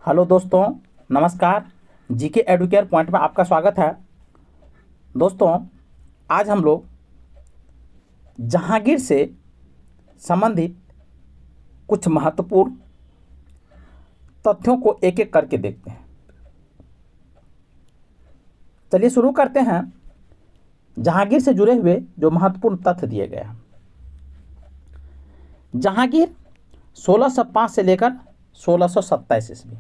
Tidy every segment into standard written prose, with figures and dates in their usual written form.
Hello दोस्तों, नमस्कार। GK Educare point में आपका स्वागत है। दोस्तों, आज हम लोग जहांगीर से संबंधित कुछ महत्वपूर्ण तथ्यों को एक एक करके देखते हैं। चलिए शुरू करते हैं जहांगीर से जुड़े हुए जो महत्वपूर्ण तथ्य दिए गए हैं। जहांगीर 1605 से लेकर 1627 ईस्वी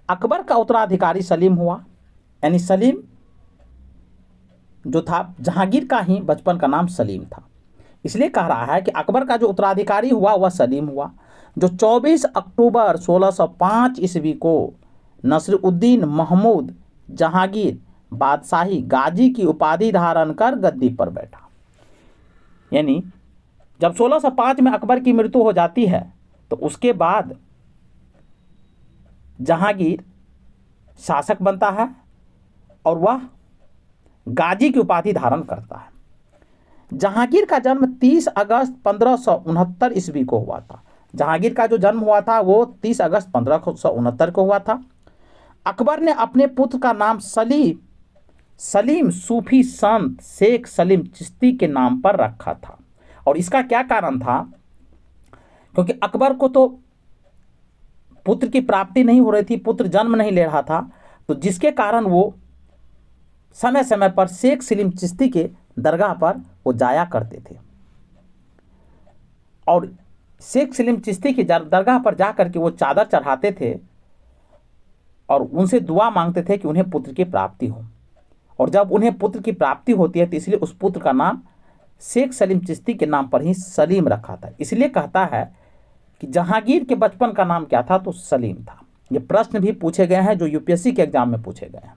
अकबर का उत्तराधिकारी सलीम हुआ। यानी सलीम जो था, जहांगीर का ही बचपन का नाम सलीम था, इसलिए कह रहा है कि अकबर का जो उत्तराधिकारी हुआ वह सलीम हुआ, जो 24 अक्टूबर 1605 ईस्वी को नसरुद्दीन महमूद जहांगीर बादशाही गाजी की उपाधि धारण कर गद्दी पर बैठा। यानी जब 1605 में अकबर की मृत्यु हो जाती है तो उसके बाद जहांगीर शासक बनता है और वह गाजी की उपाधि धारण करता है। जहांगीर का जन्म 30 अगस्त 1569 ईस्वी को हुआ था। जहांगीर का जो जन्म हुआ था वो 30 अगस्त 1569 को हुआ था। अकबर ने अपने पुत्र का नाम सलीम सूफी संत शेख सलीम चिश्ती के नाम पर रखा था। और इसका क्या कारण था? क्योंकि अकबर को तो पुत्र की प्राप्ति नहीं हो रही थी, पुत्र जन्म नहीं ले रहा था, तो जिसके कारण वो समय समय पर शेख सलीम चिश्ती के दरगाह पर वो जाया करते थे और शेख सलीम चिश्ती की दरगाह पर जाकर के वो चादर चढ़ाते थे और उनसे दुआ मांगते थे कि उन्हें पुत्र की प्राप्ति हो। और जब उन्हें पुत्र की प्राप्ति होती है तो इसलिए उस पुत्र का नाम शेख सलीम चिश्ती के नाम पर ही सलीम रखा था। इसलिए कहता है कि जहांगीर के बचपन का नाम क्या था? तो सलीम था। ये प्रश्न भी पूछे गए हैं जो यूपीएससी के एग्जाम में पूछे गए हैं।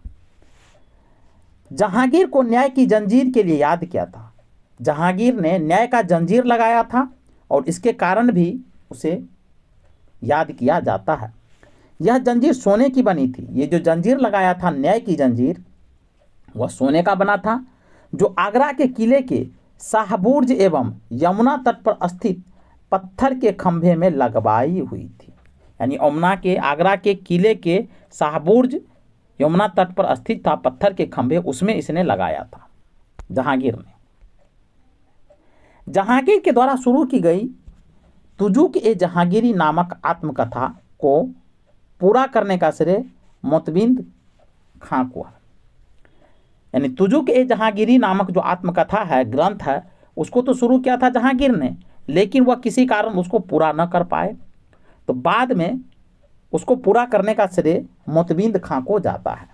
जहांगीर को न्याय की जंजीर के लिए याद किया था। जहांगीर ने न्याय का जंजीर लगाया था और इसके कारण भी उसे याद किया जाता है। यह जंजीर सोने की बनी थी। ये जो जंजीर लगाया था, न्याय की जंजीर, वह सोने का बना था, जो आगरा के किले के शाहबुर्ज एवं यमुना तट पर स्थित पत्थर के खंभे में लगवाई हुई थी। यानी आगरा के किले के शाहबुर्ज यमुना तट पर स्थित था पत्थर के खंभे, उसमें इसने लगाया था जहांगीर ने। जहांगीर के द्वारा शुरू की गई तुजुक ए जहांगीरी नामक आत्मकथा को पूरा करने का श्रेय मोतबिंद खां को है। यानी तुजुक ए जहांगीरी नामक जो आत्मकथा है, ग्रंथ है, उसको तो शुरू किया था जहांगीर ने, लेकिन वह किसी कारण उसको पूरा न कर पाए, तो बाद में उसको पूरा करने का श्रेय मोतबिंद खां को जाता है।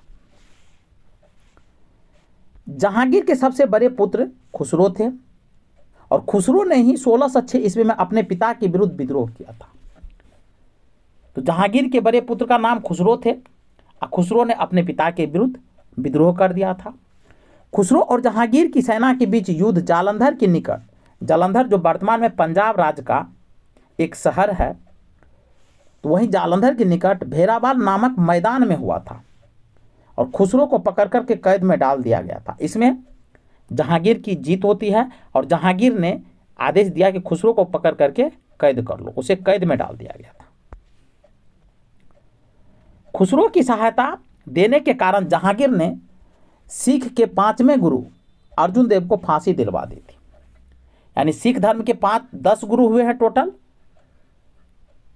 जहांगीर के सबसे बड़े पुत्र खुसरो थे और खुसरो ने ही 1606 ईस्वी में अपने पिता के विरुद्ध विद्रोह किया था। तो जहांगीर के बड़े पुत्र का नाम खुसरो थे और खुसरो ने अपने पिता के विरुद्ध विद्रोह कर दिया था। खुसरो और जहांगीर की सेना के बीच युद्ध जालंधर के निकट, जालंधर जो वर्तमान में पंजाब राज्य का एक शहर है, तो वहीं जालंधर के निकट भेरावाल नामक मैदान में हुआ था और खुसरो को पकड़ करके कैद में डाल दिया गया था। इसमें जहांगीर की जीत होती है और जहांगीर ने आदेश दिया कि खुसरो को पकड़ करके कैद कर लो, उसे कैद में डाल दिया गया था। खुसरो की सहायता देने के कारण जहांगीर ने सिख के 5वें गुरु अर्जुन देव को फांसी दिलवा दी थी। यानी सिख धर्म के 10 गुरु हुए हैं टोटल।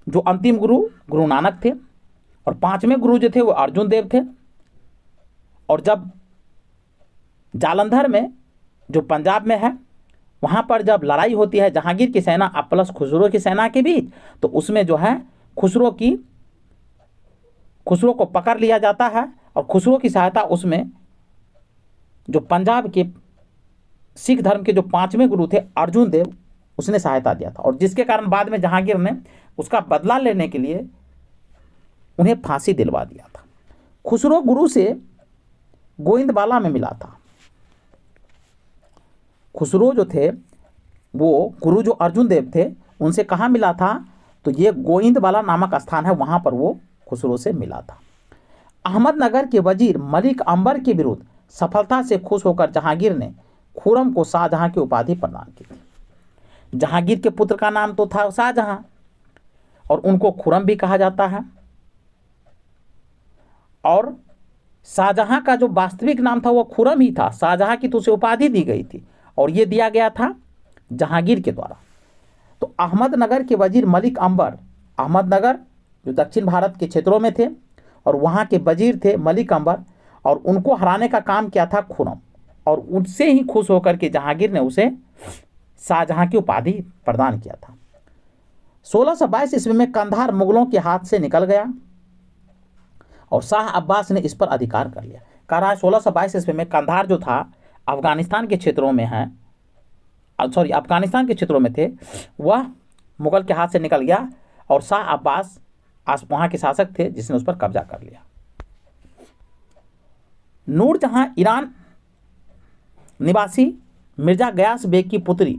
जो अंतिम गुरु नानक थे और 5वें गुरु जो थे वो अर्जुन देव थे। और जब जालंधर में जो पंजाब में है, वहां पर जब लड़ाई होती है जहांगीर की सेना प्लस खुसरो की सेना के बीच, तो उसमें जो है खुसरो को पकड़ लिया जाता है और खुसरो की सहायता उसमें जो पंजाब के सिख धर्म के जो 5वें गुरु थे अर्जुन देव, उसने सहायता दिया था। और जिसके कारण बाद में जहांगीर ने उसका बदला लेने के लिए उन्हें फांसी दिलवा दिया था। खुसरो गुरु से गोविंदवाला में मिला था। खुसरो जो थे वो गुरु जो अर्जुन देव थे उनसे कहाँ मिला था? तो ये गोविंदवाला नामक स्थान है, वहाँ पर वो खुसरो से मिला था। अहमदनगर के वजीर मलिक अंबर के विरुद्ध सफलता से खुश होकर जहांगीर ने खुर्रम को शाहजहां की उपाधि प्रदान की थी। जहांगीर के पुत्र का नाम तो था शाहजहां और उनको खुरम भी कहा जाता है। और शाहजहां का जो वास्तविक नाम था वो खुरम ही था, शाहजहां की तो उसे उपाधि दी गई थी और ये दिया गया था जहांगीर के द्वारा। तो अहमदनगर के वजीर मलिक अंबर, अहमदनगर जो दक्षिण भारत के क्षेत्रों में थे और वहाँ के वजीर थे मलिक अंबर, और उनको हराने का काम किया था खुरम, और उनसे ही खुश होकर के जहांगीर ने उसे शाहजहां की उपाधि प्रदान किया था। 1622 ईस्वी में कंधार मुगलों के हाथ से निकल गया और शाह अब्बास ने इस पर अधिकार कर लिया। कह रहा है 1622 ईस्वी में कंधार जो था अफगानिस्तान के क्षेत्रों में है, अफगानिस्तान के क्षेत्रों में थे, वह मुगल के हाथ से निकल गया और शाह अब्बास वहाँ के शासक थे जिसने उस पर कब्जा कर लिया। नूरजहां ईरान निवासी मिर्जा गयास बेग की पुत्री।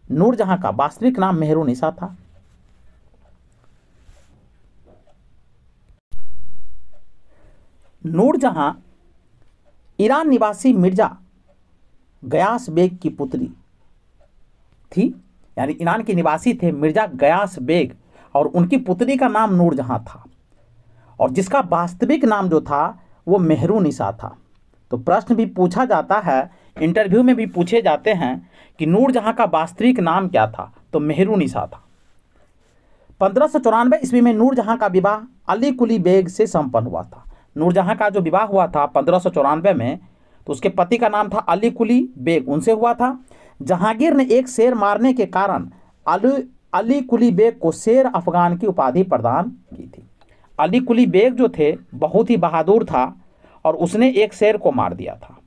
नूरजहां का वास्तविक नाम मेहरुनिसा था। नूरजहां ईरान निवासी मिर्जा गयास बेग की पुत्री थी, यानी ईरान के निवासी थे मिर्जा गयास बेग और उनकी पुत्री का नाम नूरजहां था और जिसका वास्तविक नाम जो था वो मेहरुनिसा था। तो प्रश्न भी पूछा जाता है, इंटरव्यू में भी पूछे जाते हैं कि नूरजहां का वास्तविक नाम क्या था, तो मेहरुनिसा था। 1594 ईस्वी में नूरजहां का विवाह अली कुली बेग से संपन्न हुआ था। नूरजहां का जो विवाह हुआ था 1594 में, तो उसके पति का नाम था अली कुली बेग, उनसे हुआ था। जहांगीर ने एक शेर मारने के कारण अली कुली बेग को शेर अफगान की उपाधि प्रदान की थी। अली कुली बेग जो थे बहुत ही बहादुर था और उसने एक शेर को मार दिया था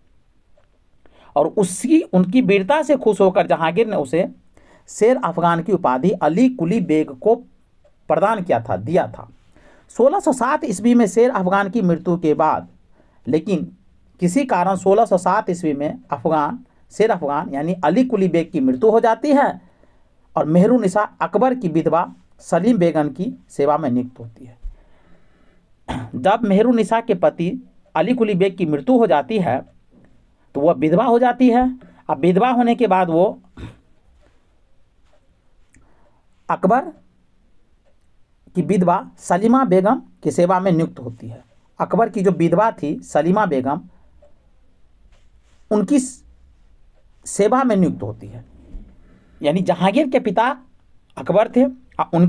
और उनकी वीरता से खुश होकर जहांगीर ने उसे शेर अफगान की उपाधि अली कुली बेग को प्रदान दिया था। 1607 ईस्वी में शेर अफगान की मृत्यु के बाद, लेकिन किसी कारण 1607 ईस्वी में शेर अफगान यानी अली कुली बेग की मृत्यु हो जाती है और मेहरुनिसा अकबर की विधवा सलीम बेगम की सेवा में नियुक्त होती है। जब मेहरुनिसा के पति अली कुली बेग की मृत्यु हो जाती है तो वह विधवा हो जाती है। अब विधवा होने के बाद वो अकबर की विधवा सलीमा बेगम की सेवा में नियुक्त होती है। अकबर की जो विधवा थी सलीमा बेगम, उनकी सेवा में नियुक्त होती है। यानी जहांगीर के पिता अकबर थे,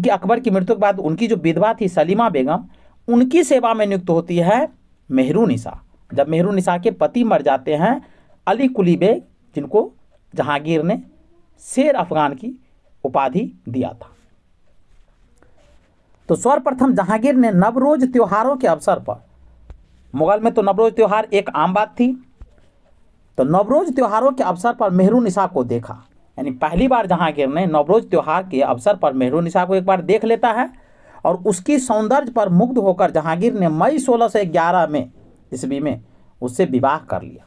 अकबर की मृत्यु के बाद उनकी जो विधवा थी सलीमा बेगम, उनकी सेवा में नियुक्त होती है मेहरुनिसा। जब मेहरुनिसा के पति मर जाते हैं अली कुली बेग, जिनको जहांगीर ने शेर अफगान की उपाधि दिया था। तो सर्वप्रथम जहांगीर ने नवरोज त्योहारों के अवसर पर, मुगल में तो नवरोज त्योहार एक आम बात थी, तो नवरोज त्योहारों के अवसर पर मेहरुनिसा को देखा। यानी पहली बार जहांगीर ने नवरोज त्योहार के अवसर पर मेहरुनिसा को एक बार देख लेता है और उसकी सौंदर्य पर मुग्ध होकर जहांगीर ने मई 1611 ईस्वी में उससे विवाह कर लिया।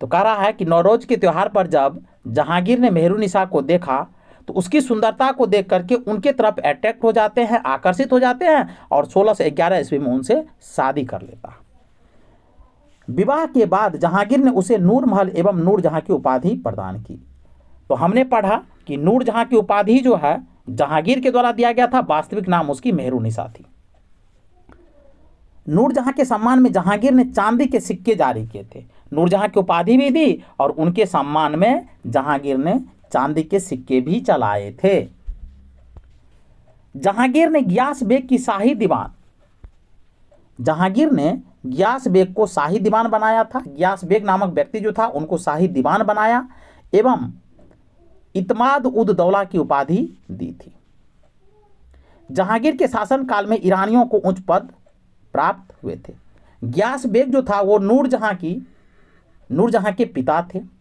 तो कह रहा है कि नवरोज के त्यौहार पर जब जहांगीर ने मेहरुनिसा को देखा तो उसकी सुंदरता को देख करके उनके तरफ अट्रैक्ट हो जाते हैं, आकर्षित हो जाते हैं और 1611 ईस्वी में उनसे शादी कर लेता है। विवाह के बाद जहांगीर ने उसे नूरमहल एवं नूरजहां की उपाधि प्रदान की। तो हमने पढ़ा कि नूरजहां की उपाधि जो है जहांगीर के द्वारा दिया गया था, वास्तविक नाम उसकी मेहरुनिसा थी। नूरजहां के सम्मान में जहांगीर ने चांदी के सिक्के जारी किए थे। नूरजहां की उपाधि भी दी और उनके सम्मान में जहांगीर ने चांदी के सिक्के भी चलाए थे। जहांगीर ने गियास बेग की शाही दीवान, जहांगीर ने गियास बेग को शाही दीवान बनाया था। गियास बेग नामक व्यक्ति जो था उनको शाही दीवान बनाया एवं इत्माद उद दौला की उपाधि दी थी। जहांगीर के शासनकाल में ईरानियों को उच्च पद प्राप्त हुए थे। गियास बेग जो था वो नूरजहां के पिता थे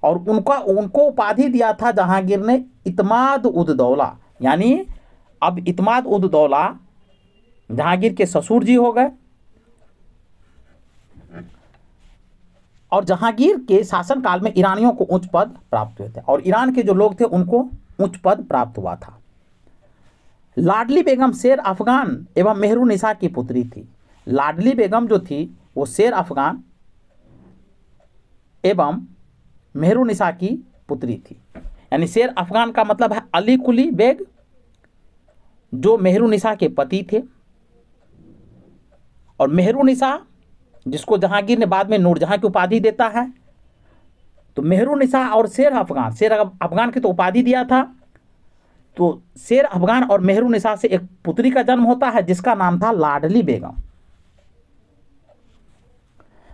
और उनको उपाधि दिया था जहांगीर ने इत्माद उद दौला। यानी अब इत्माद उद दौला जहांगीर के ससुर जी हो गए और जहांगीर के शासनकाल में ईरानियों को उच्च पद प्राप्त हुए थे और ईरान के जो लोग थे उनको उच्च पद प्राप्त हुआ था। लाडली बेगम शेर अफगान एवं मेहरुनिसा की पुत्री थी। लाडली बेगम जो थी वो शेर अफगान एवं मेहरुनिसा की पुत्री थी। यानी शेर अफगान का मतलब है अली कुली बेग, जो मेहरुनिसा के पति थे। और मेहरुनिसा जिसको जहांगीर ने बाद में नूरजहां की उपाधि देता है, तो मेहरुनिसा और शेर अफगान की तो उपाधि दिया था। तो शेर अफगान और मेहरुनिसा से एक पुत्री का जन्म होता है जिसका नाम था लाडली बेगम,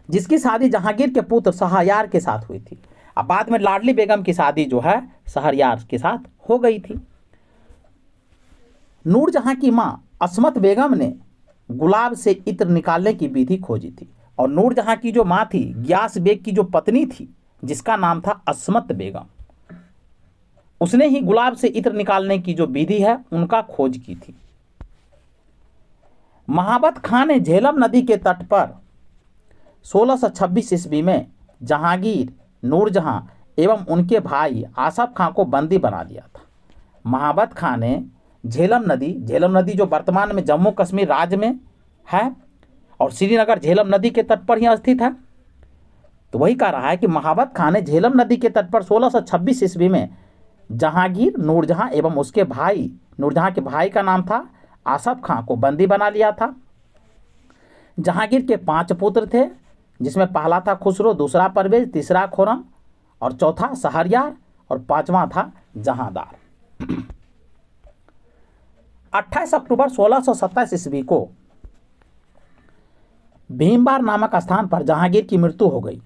जिसकी शादी जहांगीर के पुत्र शहरयार के साथ हुई थी। अब बाद में लाडली बेगम की शादी जो है शहरयार के साथ हो गई थी। नूरजहां की मां असमत बेगम ने गुलाब से इत्र निकालने की विधि खोजी थी, और नूरजहां की जो मां थी गियास बेग की जो पत्नी थी जिसका नाम था असमत बेगम, उसने ही गुलाब से इत्र निकालने की जो विधि है उनका खोज की थी। महाबत खां ने झेलम नदी के तट पर 1626 ईस्वी में जहांगीर, नूरजहां एवं उनके भाई आसफ खां को बंदी बना लिया था। महाबत खां ने झेलम नदी जो वर्तमान में जम्मू कश्मीर राज्य में है और श्रीनगर झेलम नदी के तट पर ही स्थित है, तो वही कह रहा है कि महाबत खां ने झेलम नदी के तट पर 1626 ईस्वी में जहांगीर, नूरजहां एवं उसके भाई, नूरजहां के भाई का नाम था आसफ खां को बंदी बना लिया था। जहांगीर के 5 पुत्र थे, जिसमें पहला था खुसरो, दूसरा परवेज, तीसरा खुरम और चौथा शहरयार और 5वां था जहांदार। 28 अक्टूबर 1627 ईस्वी को भीमबार नामक स्थान पर जहांगीर की मृत्यु हो गई